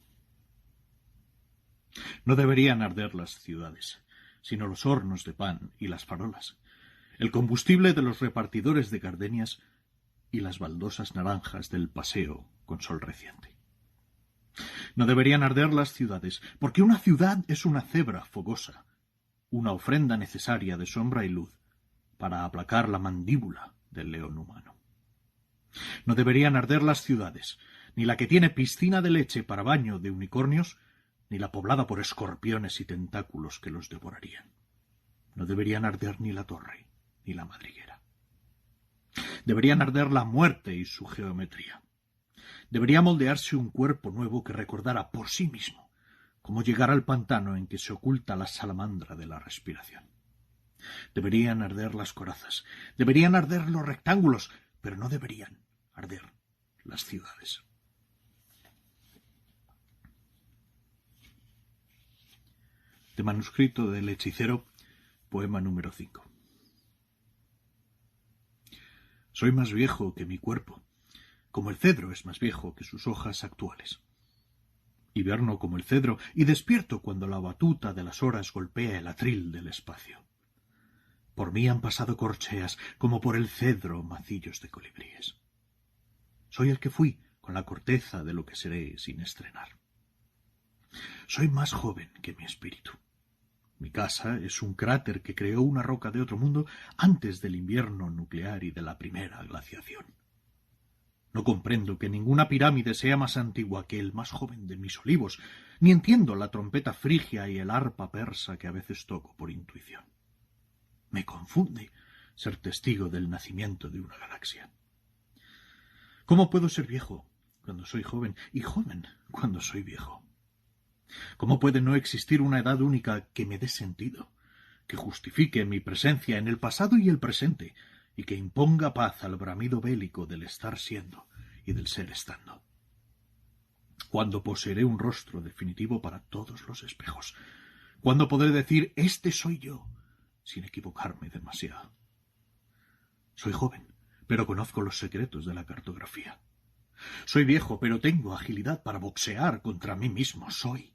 No deberían arder las ciudades, sino los hornos de pan y las farolas, el combustible de los repartidores de gardenias y las baldosas naranjas del paseo con sol reciente. No deberían arder las ciudades, porque una ciudad es una cebra fogosa, una ofrenda necesaria de sombra y luz para aplacar la mandíbula del león humano. No deberían arder las ciudades, ni la que tiene piscina de leche para baño de unicornios, ni la poblada por escorpiones y tentáculos que los devorarían. No deberían arder ni la torre, ni la madriguera. Deberían arder la muerte y su geometría. Debería moldearse un cuerpo nuevo que recordara por sí mismo cómo llegar al pantano en que se oculta la salamandra de la respiración. Deberían arder las corazas, deberían arder los rectángulos, pero no deberían arder las ciudades. De Manuscrito del Hechicero, poema número 5. Soy más viejo que mi cuerpo, como el cedro es más viejo que sus hojas actuales. Hiberno como el cedro y despierto cuando la batuta de las horas golpea el atril del espacio. Por mí han pasado corcheas como por el cedro macillos de colibríes. Soy el que fui con la corteza de lo que seré sin estrenar. Soy más joven que mi espíritu. Mi casa es un cráter que creó una roca de otro mundo antes del invierno nuclear y de la primera glaciación. No comprendo que ninguna pirámide sea más antigua que el más joven de mis olivos, ni entiendo la trompeta frigia y el arpa persa que a veces toco por intuición. Me confunde ser testigo del nacimiento de una galaxia. ¿Cómo puedo ser viejo cuando soy joven y joven cuando soy viejo? ¿Cómo puede no existir una edad única que me dé sentido, que justifique mi presencia en el pasado y el presente, y que imponga paz al bramido bélico del estar siendo y del ser estando? ¿Cuándo poseeré un rostro definitivo para todos los espejos? ¿Cuándo podré decir, este soy yo, sin equivocarme demasiado? Soy joven, pero conozco los secretos de la cartografía. Soy viejo, pero tengo agilidad para boxear contra mí mismo. Soy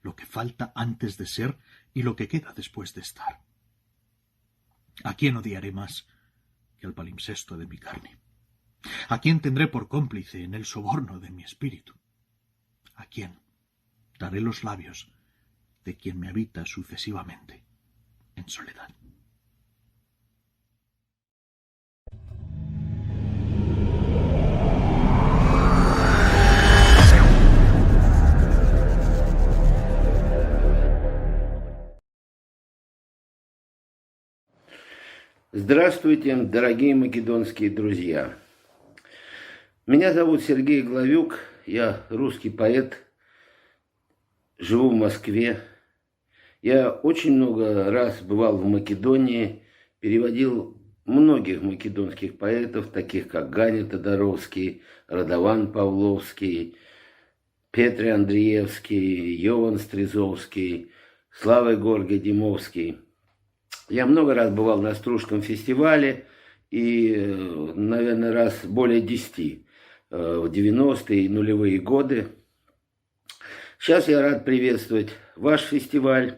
lo que falta antes de ser y lo que queda después de estar. ¿A quién odiaré más que al palimpsesto de mi carne? ¿A quién tendré por cómplice en el soborno de mi espíritu? ¿A quién daré los labios de quien me habita sucesivamente, en soledad. Здравствуйте, дорогие македонские друзья. Меня зовут Сергей Главюк, я русский поэт, живу в Москве. Я очень много раз бывал в Македонии, переводил многих македонских поэтов, таких как Ганя Тодоровский, Радован Павловский, Петр Андреевский, Йован Стрезовский, Слава Горгий Димовский. Я много раз бывал на Стружском фестивале и, наверное, раз более 10 в 90-е и нулевые годы. Сейчас я рад приветствовать ваш фестиваль.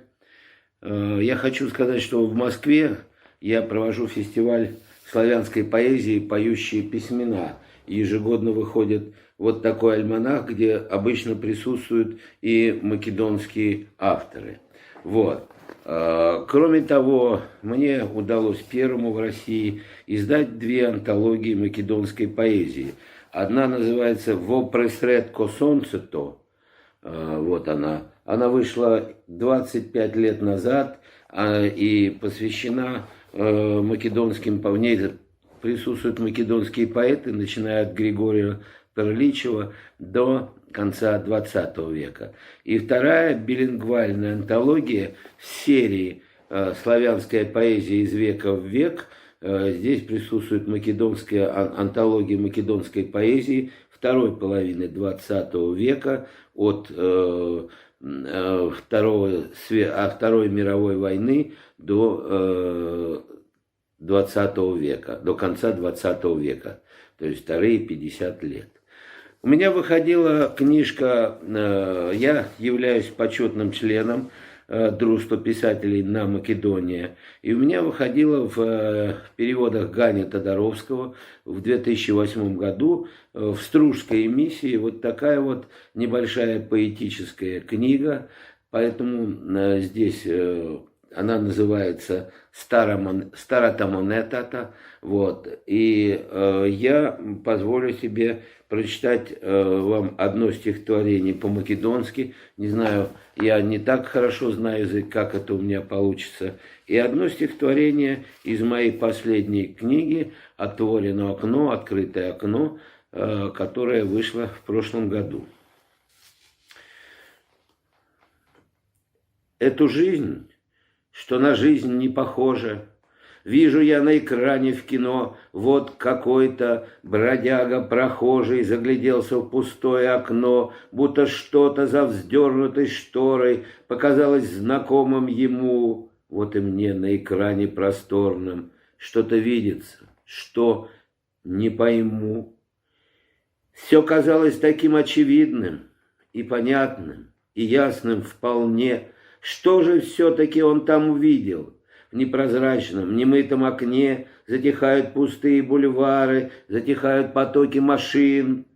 Я хочу сказать, что в Москве я провожу фестиваль славянской поэзии «Поющие письмена». Ежегодно выходит вот такой альманах, где обычно присутствуют и македонские авторы. Вот. Кроме того, мне удалось первому в России издать 2 антологии македонской поэзии. Одна называется «Во пресредко сонцето». Вот она. Она вышла 25 лет назад и посвящена македонским, в ней присутствуют македонские поэты, начиная от Григория Перличева до конца 20 века. И вторая билингвальная антология в серии «Славянская поэзия из века в век». Здесь присутствует македонская антология македонской поэзии второй половины 20 века, от Второй мировой войны до 20 века, до конца 20 века, то есть вторые 50 лет. У меня выходила книжка, я являюсь почетным членом Дружества писателей на Македонии, и у меня выходила в переводах Гани Тодоровского в 2008 году в Стружской эмиссии вот такая вот небольшая поэтическая книга, поэтому здесь она называется «Старата монетата», вот, и я позволю себе прочитать вам одно стихотворение по-македонски. Не знаю, я не так хорошо знаю язык, как это у меня получится. И одно стихотворение из моей последней книги «Отворено окно», «Открытое окно», которое вышло в прошлом году. Эту жизнь, что на жизнь не похожа, вижу я на экране в кино, вот какой-то бродяга прохожий загляделся в пустое окно, будто что-то за вздернутой шторой показалось знакомым ему. Вот и мне на экране просторном что-то видится, что не пойму. Все казалось таким очевидным и понятным, и ясным вполне. Что же все-таки он там увидел? В непрозрачном, немытом окне затихают пустые бульвары, затихают потоки машин,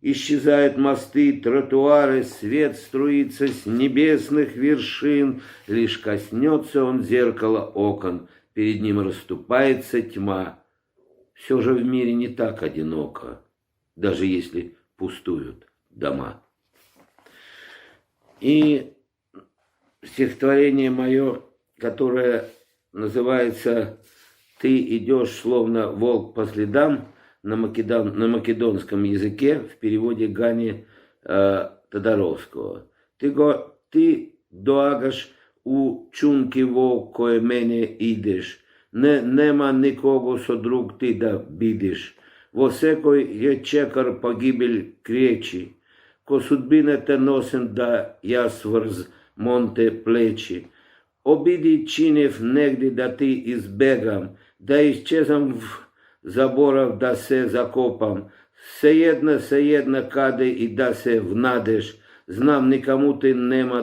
исчезают мосты, тротуары, свет струится с небесных вершин, лишь коснется он зеркала окон, перед ним расступается тьма. Все же в мире не так одиноко, даже если пустуют дома. И стихотворение мое, которое называется «Ты идешь, словно волк по следам», на македонском языке в переводе Гани Тодоровского. Ты доагаш у чунки вовк, кое мене идеш, нема никого со друг ти да бидиш, во секой je čekar pogibelj kriječi, ko sudbine te nosim da ja svrz monte pleći. Obidi činjev negdje da ti izbegam, da iščezam v zaborav, da se zakopam. Svejedno kade i da se vnadeš, znam nikamu ti nema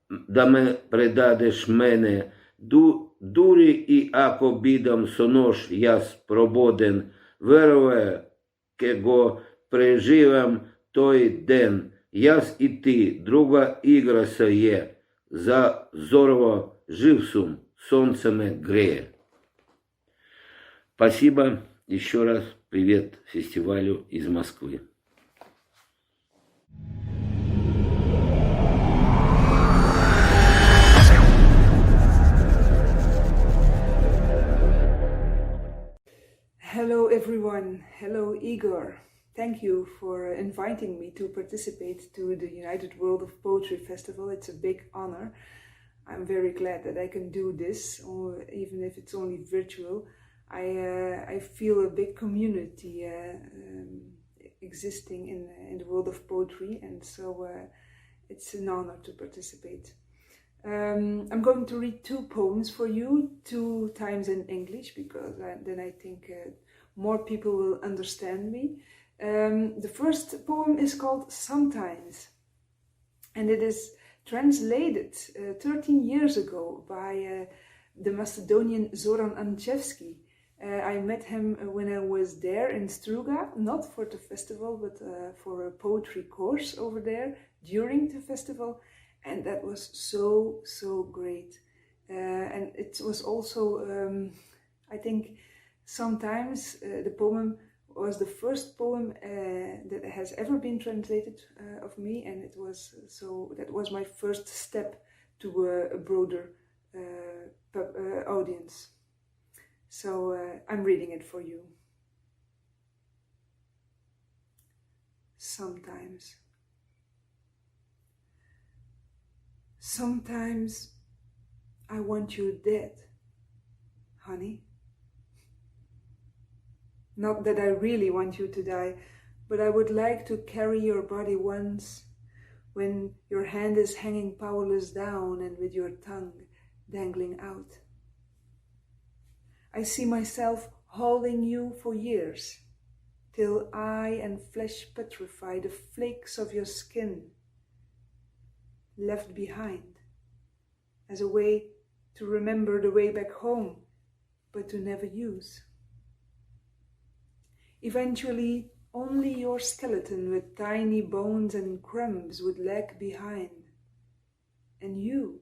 da me predadeš mene. Duri i ako bidam so nož jas proboden, veruje ke go preživam toj den. Jas i ti, druga igra se je. за здорово живцем солнцем грея. Спасибо. Еще раз привет фестивалю из Москвы. Hello everyone. Hello Igor. Thank you for inviting me to participate to the United World of Poetry Festival. It's a big honor. I'm very glad that I can do this, or even if it's only virtual. I feel a big community existing in the world of poetry, and so it's an honor to participate. I'm going to read 2 poems for you, 2 times in English, because then I think more people will understand me. The first poem is called Sometimes, and it is translated 13 years ago by the Macedonian Zoran Anchevski. I met him when I was there in Struga, not for the festival, but for a poetry course over there during the festival, and that was so great. And it was also, I think, sometimes the poem was the first poem that has ever been translated of me, and it was that was my first step to a broader audience. So I'm reading it for you. Sometimes. Sometimes I want you dead, honey. Not that I really want you to die, but I would like to carry your body once, when your hand is hanging powerless down and with your tongue dangling out. I see myself holding you for years, till eye and flesh petrify the flakes of your skin, left behind, as a way to remember the way back home, but to never use. Eventually, only your skeleton with tiny bones and crumbs would lag behind, and you,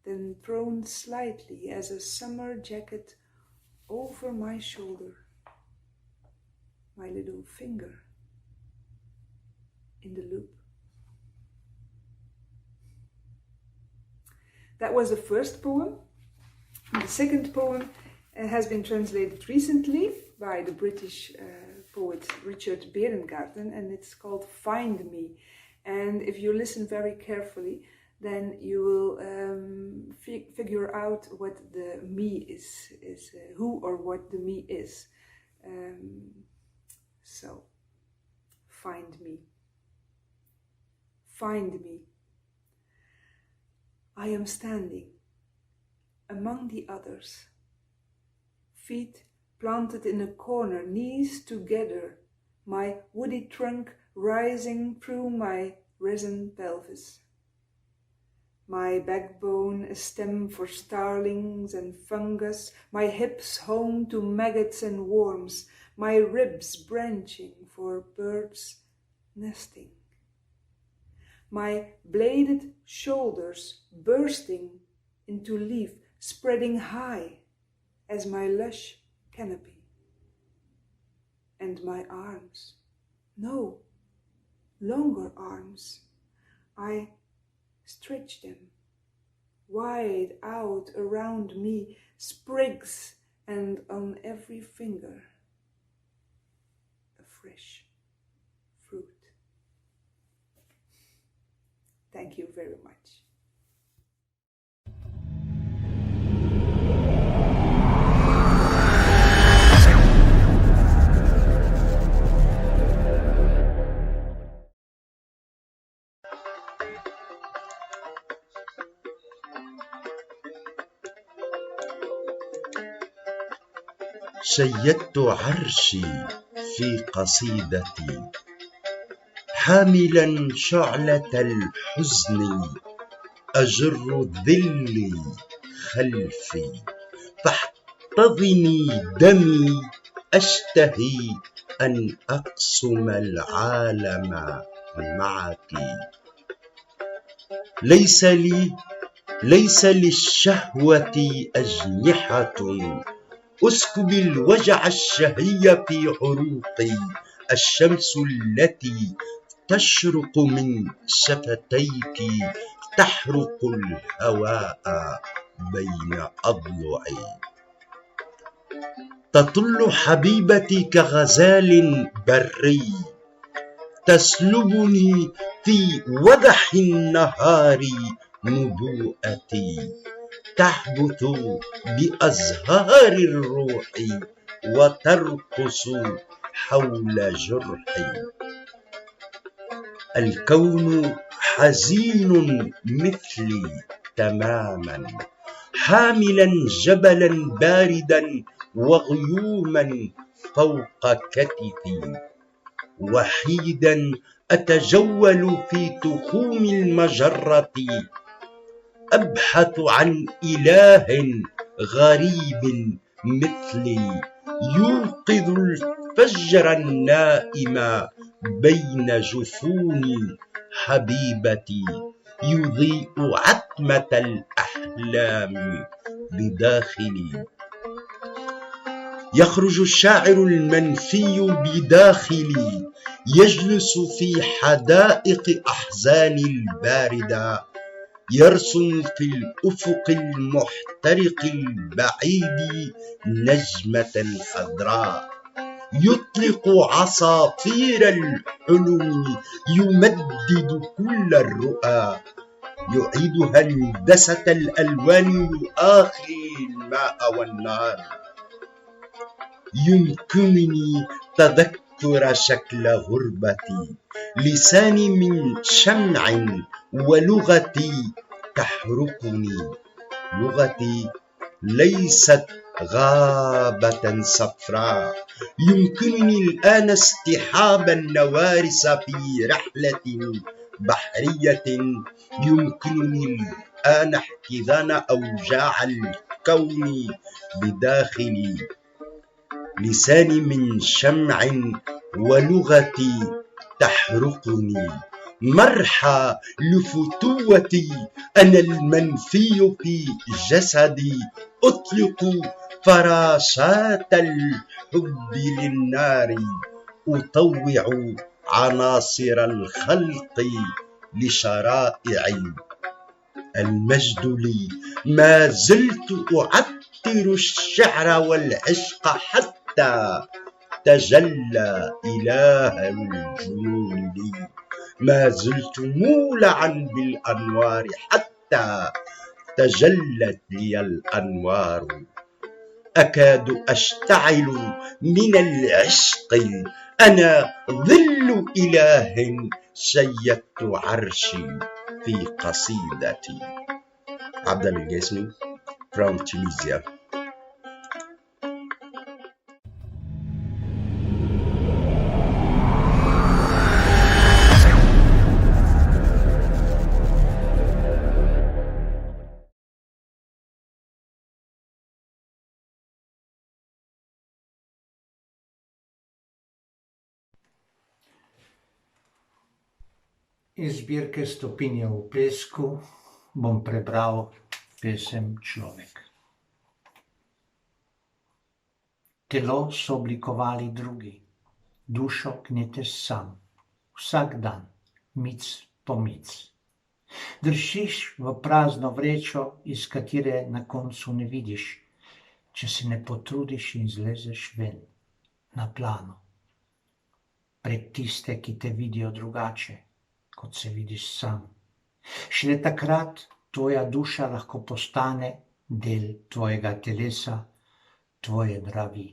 then thrown slightly as a summer jacket over my shoulder, my little finger in the loop. That was the first poem. The second poem has been translated recently by the British poet Richard Berengarten, and it's called Find Me. And if you listen very carefully, then you will figure out what the me is who or what the me is. So, find me. Find me. I am standing among the others, feet planted in a corner, knees together, my woody trunk rising through my resin pelvis. My backbone a stem for starlings and fungus, my hips home to maggots and worms, my ribs branching for birds nesting. My bladed shoulders bursting into leaf, spreading high as my lush canopy. And my arms, no, longer arms, I stretch them wide out around me, sprigs, and on every finger a fresh fruit. Thank you very much. شيدت عرشي في قصيدتي حاملا شعلة الحزن أجر ذلي خلفي تحتضني دمي أشتهي أن أقسم العالم معك ليس لي ليس للشهوة أجنحة. أسكب الوجع الشهي في عروقي. الشمس التي تشرق من شفتيك تحرق الهواء بين أضلعي. تطل حبيبتي كغزال بري، تسلبني في وضح النهار نبوءتي. تحبث بأزهار الروح وترقص حول جرحي. الكون حزين مثلي تماما، حاملا جبلا باردا وغيوما فوق كتفي. وحيدا أتجول في تخوم المجرة، أبحث عن إله غريب مثلي يوقظ الفجر النائم بين جفون حبيبتي، يضيء عتمة الأحلام بداخلي. يخرج الشاعر المنفي بداخلي، يجلس في حدائق أحزاني الباردة، يرسم في الأفق المحترق البعيد نجمة خضراء. يطلق عصافير الحلم، يمدد كل الرؤى، يعيد هندسة الألوان، يؤاخي الماء والنار. يمكنني تذكر شكل غربتي، لساني من شمع، ولغتي تحرقني. لغتي ليست غابة صفراء. يمكنني الآن اصطحاب النوارس في رحلة بحرية. يمكنني الآن احتضان أوجاع الكون بداخلي. لساني من شمع، ولغتي تحرقني. مرحى لفتوتي، أنا المنفي في جسدي. أطلق فراشات الحب للنار، أطوع عناصر الخلق لشرائعي. المجد لي، ما زلت أعطر الشعر والعشق حتى تجلى إله الجنون لي. ما زلت مولعا بالأنوار حتى تجلت لي الأنوار. أكاد أشتعل من العشق، أنا ظل إله شيدت عرشي في قصيدتي. عبد الله الجسمي from Tunisia. Iz zbirke Stopinje v pesku bom prebral pesem Človek. Telo so oblikovali drugi, dušo gneteš sam, vsak dan, mic po mic. Držiš v prazno vrečo, iz katere na koncu ne vidiš, če se ne potrudiš in zlezeš ven, na plano. Pred tiste, ki te vidijo drugače, kot se vidiš sam. Šele takrat tvoja duša lahko postane del tvojega telesa, tvoje dravi.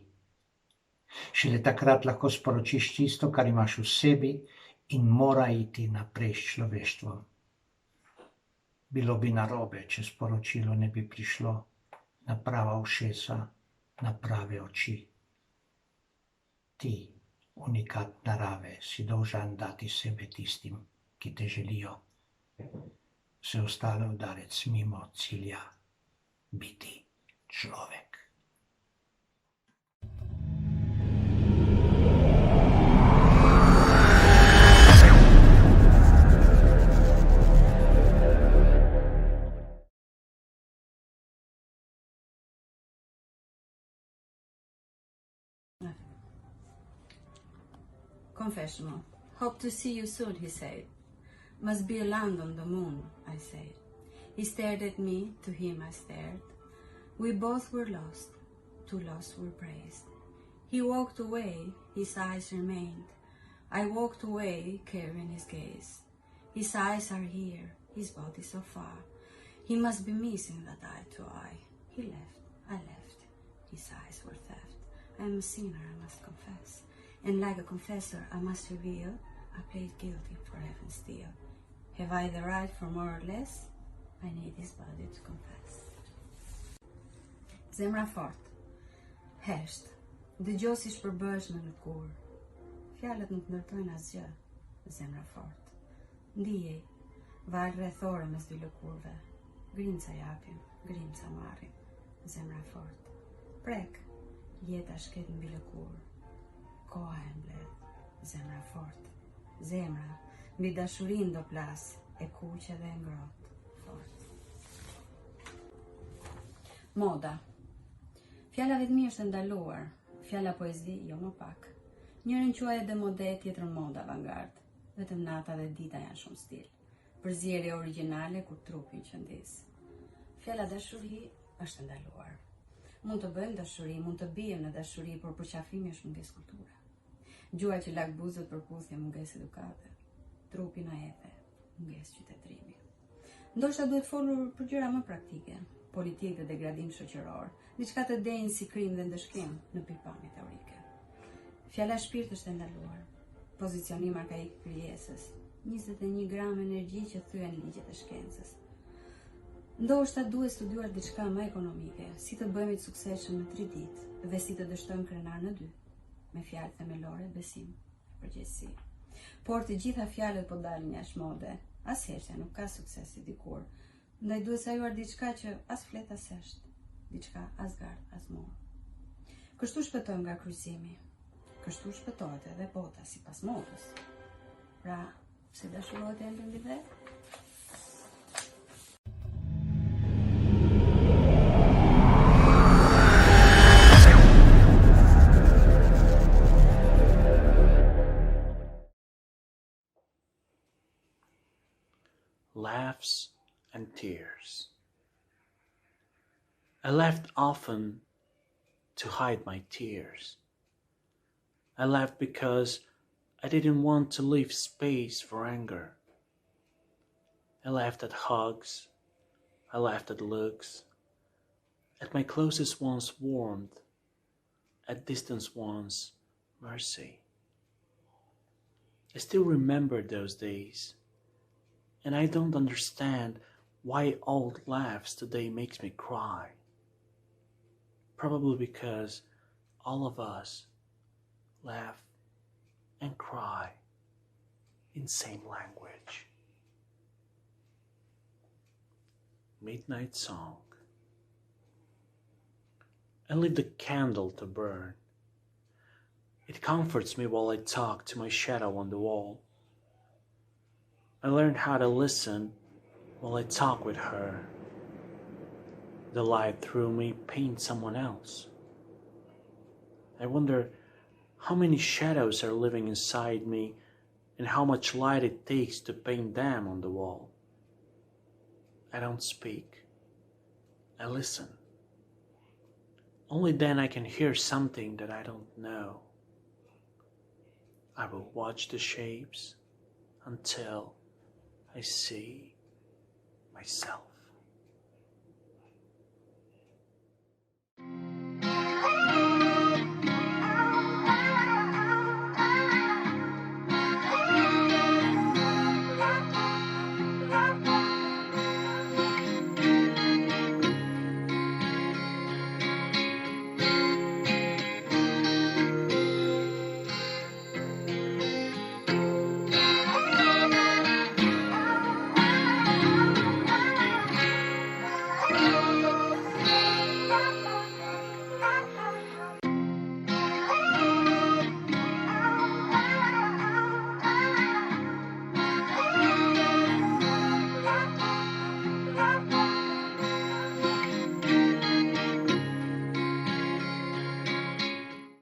Šele takrat lahko sporočiš tisto, kar imaš v sebi in mora iti naprej s človeštvom. Bilo bi narobe, če sporočilo ne bi prišlo na prava ušesa, na prave oči. Ti, unikat narave, si dolžan dati sebe tistim, ki te želijo. Vse ostalo udarec mimo cilja, biti človek. Confessional. Hope to see you soon, he said. Must be a land on the moon, I said. He stared at me, to him I stared. We both were lost, too lost were praised. He walked away, his eyes remained. I walked away, carrying his gaze. His eyes are here, his body so far. He must be missing that eye to eye. He left, I left. His eyes were theft. I am a sinner, I must confess. And like a confessor, I must reveal I played guilty for heaven's deal. Have I the right for more or less? I need his body to confess. Zemra fort. Hesht. Dëgjosish për bësh në lëkur. Fjalët nuk ndërtojnë asgjë. Zemra fort. Ndijej. Varë rrethore mes dy lëkurve. Grimca japim, grimca marrim. Zemra fort. Prek. Jeta shket mbi lëkur. Koha e mbledh. Zemra fort. Zemra. Mbi dashurin do plas. E kuqe dhe e ngrot. Fort. Moda. Fjala vetmi është ndaluar, fjala poezi jo më pak. Njërin quajë demode, tjetrën moda avantgard. Vetëm nata dhe dita janë shumë stil. Përzierje origjinale kur trupi qëndis. Fjala dashuri është ndaluar. Mund të bëjmë dashuri, mund të bijem në dashuri, por përqafimi është mungesë kulture. Gjuha që lak buzët përputhje mungesë edukate. Trupi na ethe, mungesë qytetrimi. Ndoshta duhet folur për gjëra më praktike. Politikë dhe degradim shoqëror, diçka të denjë si krim dhe ndëshkim në pikpamje teorike. Fjala shpirt është ndaluar, pozicionim arkaik krijesës, 21 gram energji që thyen ligjet e shkencës. Ndoshta duhet studiuar diçka më ekonomike, si të bëhemi të suksesshëm në 3 ditë dhe si të dështojmë krenar në 2, me fjalë themelore, besim, përgjegjësi. Por të gjitha fjalët po dalin jashtë mode, as heshtja nuk ka sukses si dikur. Ndaj duhet sajuar diçka që as flet as hesht, diçka as gard as mor. Kështu shpëtojmë nga kryqëzimi, kështu shpëtohet edhe bota sipas modës. Pra, pse dashurohet ende mbi vetë? Laughs and tears. I laughed often to hide my tears. I laughed because I didn't want to leave space for anger. I laughed at hugs. I laughed at looks. At my closest one's warmth. At distant one's mercy. I still remember those days. And I don't understand why old laughs today makes me cry. Probably because all of us laugh and cry in same language. Midnight Song. I leave the candle to burn. It comforts me while I talk to my shadow on the wall. I learned how to listen while I talk with her. The light through me paints someone else. I wonder how many shadows are living inside me and how much light it takes to paint them on the wall. I don't speak. I listen. Only then I can hear something that I don't know. I will watch the shapes until I see myself.